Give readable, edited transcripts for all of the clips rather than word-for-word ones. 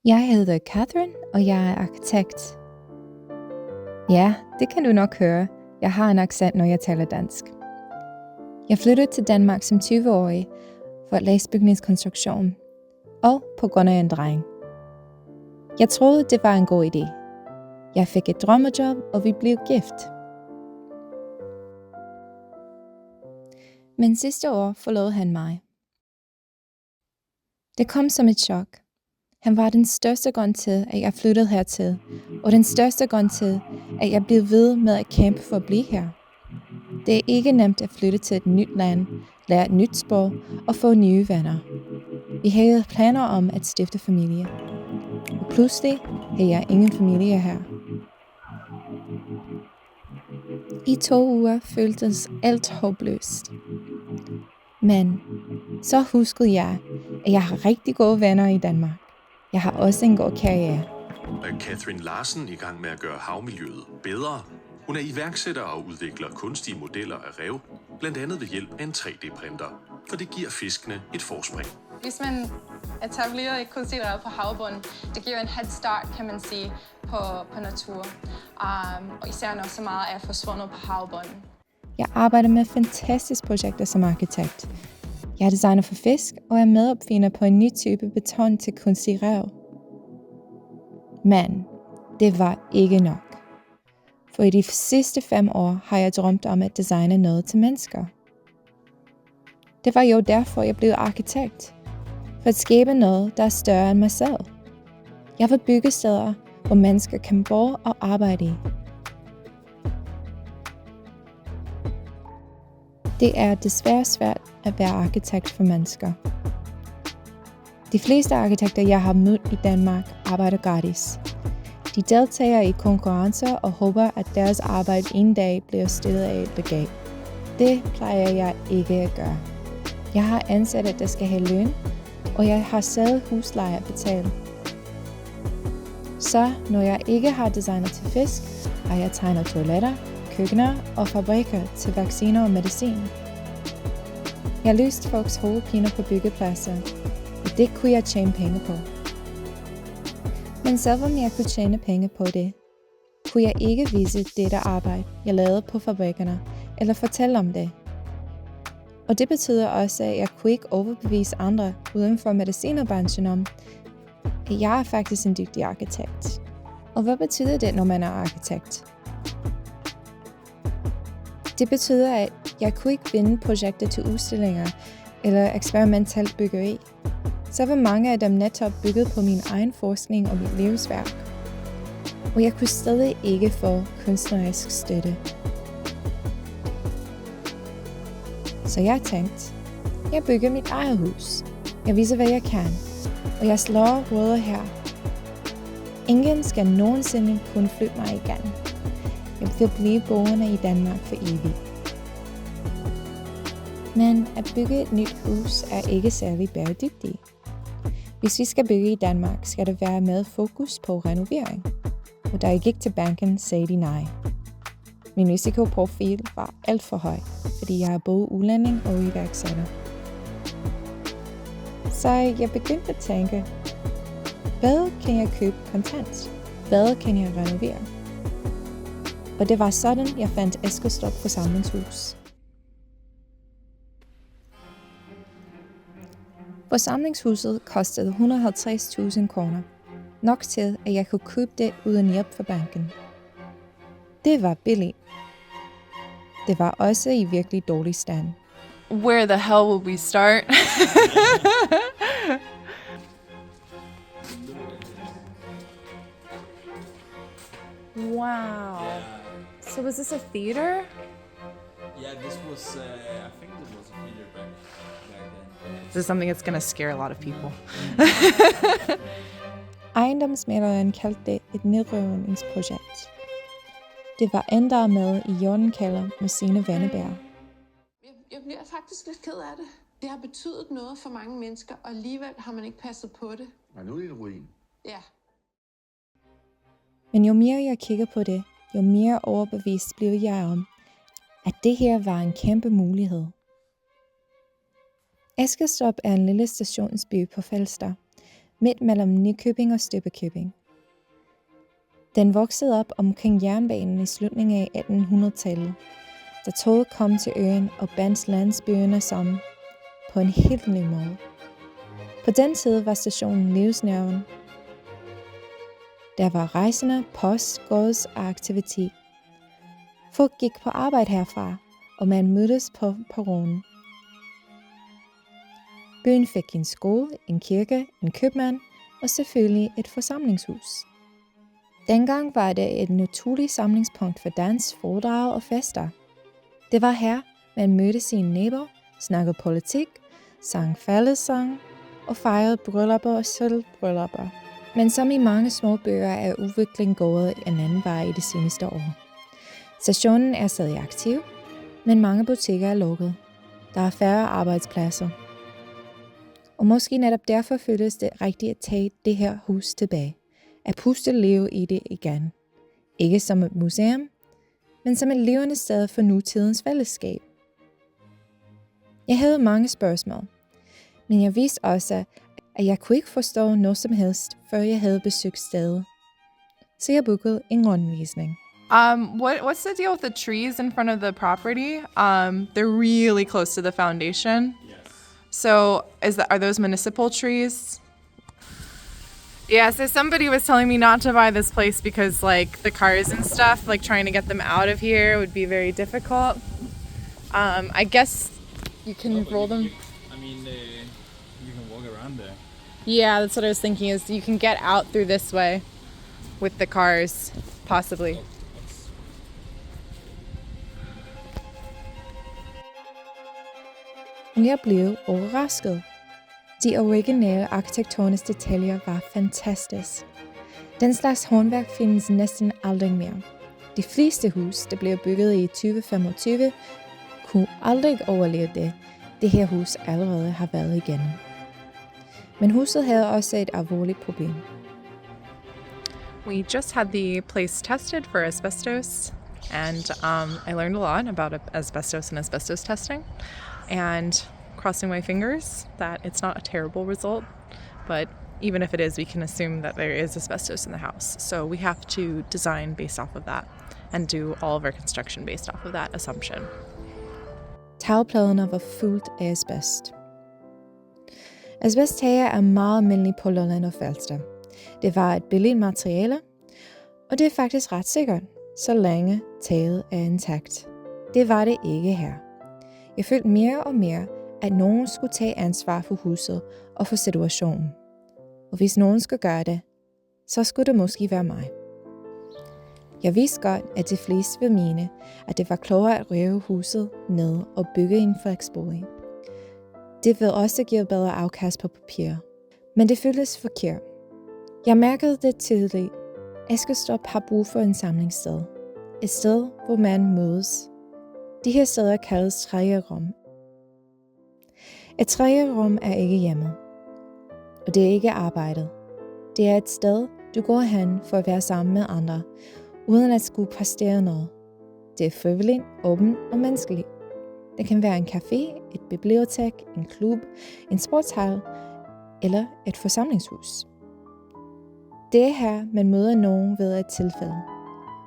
Jeg hedder Catherine, og jeg er arkitekt. Ja, det kan du nok høre. Jeg har en accent, når jeg taler dansk. Jeg flyttede til Danmark som 20-årig for at læse bygningskonstruktion, og på grund af en dreng. Jeg troede, det var en god idé. Jeg fik et drømmejob, og vi blev gift. Men sidste år forlod han mig. Det kom som et chok. Han var den største grund til, at jeg flyttede hertil, og den største grund til, at jeg blev ved med at kæmpe for at blive her. Det er ikke nemt at flytte til et nyt land, lære et nyt sprog og få nye venner. Vi havde planer om at stifte familie, og pludselig havde jeg ingen familie her. I 2 uger føltes alt håbløst. Men så huskede jeg, at jeg har rigtig gode venner i Danmark. Jeg har også en god karriere. Er Catherine Larsen i gang med at gøre havmiljøet bedre? Hun er iværksætter og udvikler kunstige modeller af rev, blandt andet ved hjælp af en 3D-printer, for det giver fiskene et forspring. Hvis man etablerer et kunstigt rev på havbunden, det giver en head start, kan man sige, på natur. Og især når så meget er forsvundet på havbunden. Jeg arbejder med fantastiske projekter som arkitekt. Jeg er designer for fisk og er medopfinder på en ny type beton til kunstig rev. Men det var ikke nok. For i de sidste 5 år har jeg drømt om at designe noget til mennesker. Det var jo derfor, jeg blev arkitekt. For at skabe noget, der er større end mig selv. Jeg vil bygge steder, hvor mennesker kan bo og arbejde i. Det er desværre svært at være arkitekt for mennesker. De fleste arkitekter, jeg har mødt i Danmark, arbejder gratis. De deltager i konkurrencer og håber, at deres arbejde en dag bliver stillet af et legat. Det plejer jeg ikke at gøre. Jeg har ansatte, der skal have løn, og jeg har selv husleje at betale. Så når jeg ikke har designer til fisk, har jeg tegnet toiletter, køkkener og fabrikker til vacciner og medicin. Jeg løste folks hovedpiner på byggepladser, og det kunne jeg tjene penge på. Men selvom jeg kunne tjene penge på det, kunne jeg ikke vise dette arbejde, jeg lavede på fabrikkerne, eller fortælle om det. Og det betyder også, at jeg kunne ikke overbevise andre uden for medicinerbranchen om, at jeg er faktisk en dygtig arkitekt. Og hvad betyder det, når man er arkitekt? Det betyder, at jeg kunne ikke vinde projekter til udstillinger eller eksperimentelt byggeri. Så var mange af dem netop bygget på min egen forskning og mit livsværk. Og jeg kunne stadig ikke få kunstnerisk støtte. Så jeg tænkte, jeg bygger mit eget hus. Jeg viser, hvad jeg kan. Og jeg slår rødder her. Ingen skal nogensinde kunne flytte mig igen. Jeg vil blive boende i Danmark for evigt. Men at bygge et nyt hus er ikke særlig bæredygtigt. Hvis vi skal bygge i Danmark, skal der være med fokus på renovering. Og da jeg gik til banken, sagde de nej. Min risikoprofil var alt for høj, fordi jeg er både udlænding og iværksætter. Så jeg begyndte at tænke, hvad kan jeg købe kontant? Hvad kan jeg renovere? Og det var sådan, jeg fandt Eskilstrup Forsamlingshus. Forsamlingshuset kostede 150.000 kroner. Nok til, at jeg kunne købe det uden hjælp fra banken. Det var billigt. Det var også i virkelig dårlig stand. Where the hell will we start? Wow. So was this a theater? Yeah, this was, I think this was a theater back then. This is something that's going to scare a lot of people. Ejendomsmægleren kaldte det et nedrivningsprojekt. Det var endda med i Jordenkælder med sine Vennebær. Jeg bliver faktisk lidt ked af det. Det har betydet noget for mange mennesker, og alligevel har man ikke passet på det. Og nu er det en ruin. Ja. Men jo mere jeg kigger på det, jo mere overbevist blev jeg om, at det her var en kæmpe mulighed. Eskilstrup er en lille stationsby på Falster, midt mellem Nykøbing og Stubbekøbing. Den voksede op omkring jernbanen i slutningen af 1800-tallet, da toget kom til øen og bandt landsbyerne sammen på en helt ny måde. På den tid var stationen livsnerven. Der var rejsende, post, gods og aktivitet. Folk gik på arbejde herfra, og man mødtes på perronen. Byen fik en skole, en kirke, en købmand og selvfølgelig et forsamlingshus. Dengang var det et naturligt samlingspunkt for dans, foredrag og fester. Det var her, man mødte sine naboer, snakkede politik, sang fællessang og fejrede bryllupper og sølvbryllupper. Men som i mange små byer er udviklingen gået en anden vej i de seneste år. Stationen er stadig aktiv, men mange butikker er lukket. Der er færre arbejdspladser. Og måske netop derfor føles det rigtigt at tage det her hus tilbage. At puste liv i det igen. Ikke som et museum, men som et levende sted for nutidens fællesskab. Jeg havde mange spørgsmål, men jeg vidste også, at jeg kunne ikke forstå noget som helst, før jeg havde besøgt stedet. Så jeg bookede en rundvisning. What's the deal with the trees in front of the property? They're really close to the foundation. Yes. So are those municipal trees? Yeah, so somebody was telling me not to buy this place because like the cars and stuff, like trying to get them out of here would be very difficult. I guess you can roll them. You can walk around there. Yeah, that's what I was thinking is you can get out through this way with the cars, possibly. Jeg blev overrasket. De originale arkitektoniske detaljer var fantastisk. Den slags håndværk findes næsten aldrig mere. De fleste hus, der blev bygget i 2025, kunne aldrig overleve det her hus allerede har været igennem. Men huset havde også et alvorligt problem. We just had the place tested for asbestos, and I learned a lot about asbestos and asbestos testing, and crossing my fingers that it's not a terrible result, but even if it is, we can assume that there is asbestos in the house. So we have to design based off of that and do all of our construction based off of that assumption. Tagpladerne var fuldt af asbest. Asbesttager er meget almindelige på Lolland og Falster. Det var et billigt materiale, og det er faktisk ret sikkert, så længe taget er intakt. Det var det ikke her. Jeg følte mere og mere, at nogen skulle tage ansvar for huset og for situationen. Og hvis nogen skulle gøre det, så skulle det måske være mig. Jeg vidste godt, at de fleste ville mene, at det var klogere at rive huset ned og bygge en fleksbolig. Det ville også give bedre afkast på papir. Men det føltes forkert. Jeg mærkede det tydeligt. Eskilstrup har brug for en samlingssted. Et sted, hvor man mødes. De her steder kaldes tredje rum. Et tredje rum er ikke hjemmet. Og det er ikke arbejdet. Det er et sted, du går hen for at være sammen med andre, uden at skulle præstere noget. Det er frivilligt, åbent og menneskeligt. Det kan være en café, et bibliotek, en klub, en sportshal eller et forsamlingshus. Det er her, man møder nogen ved et tilfælde,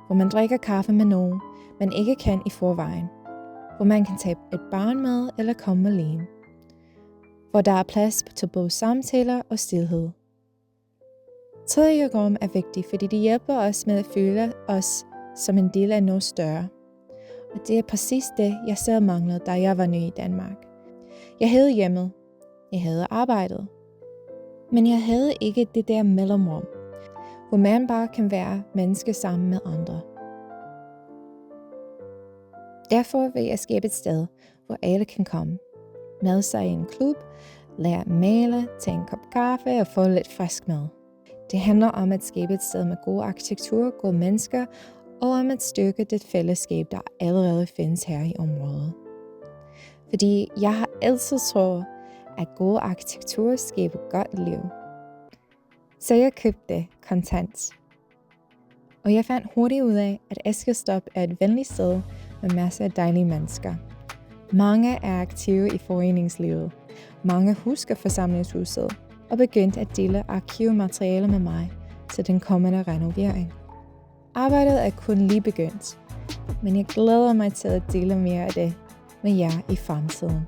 hvor man drikker kaffe med nogen, man ikke kan i forvejen, hvor man kan tage et barn med eller komme alene, hvor der er plads til både samtaler og stilhed. Tredje rum er vigtigt, fordi det hjælper os med at føle os som en del af noget større. Og det er præcis det, jeg selv manglede, da jeg var ny i Danmark. Jeg havde hjemmet. Jeg havde arbejdet. Men jeg havde ikke det der mellemrum, hvor man bare kan være menneske sammen med andre. Derfor vil jeg skabe et sted, hvor alle kan komme. Melde sig i en klub, lære at male, tage en kop kaffe og få lidt frisk mad. Det handler om at skabe et sted med god arkitektur, gode mennesker, og om at styrke det fællesskab, der allerede findes her i området. Fordi jeg har altid troet, at god arkitektur skaber godt liv. Så jeg købte det kontant. Og jeg fandt hurtigt ud af, at Eskilstrup er et venligt sted med masser af dejlige mennesker. Mange er aktive i foreningslivet. Mange husker forsamlingshuset. og begyndte at dele arkivmateriale med mig til den kommende renovering. Arbejdet er kun lige begyndt, men jeg glæder mig til at dele mere af det med jer i fremtiden.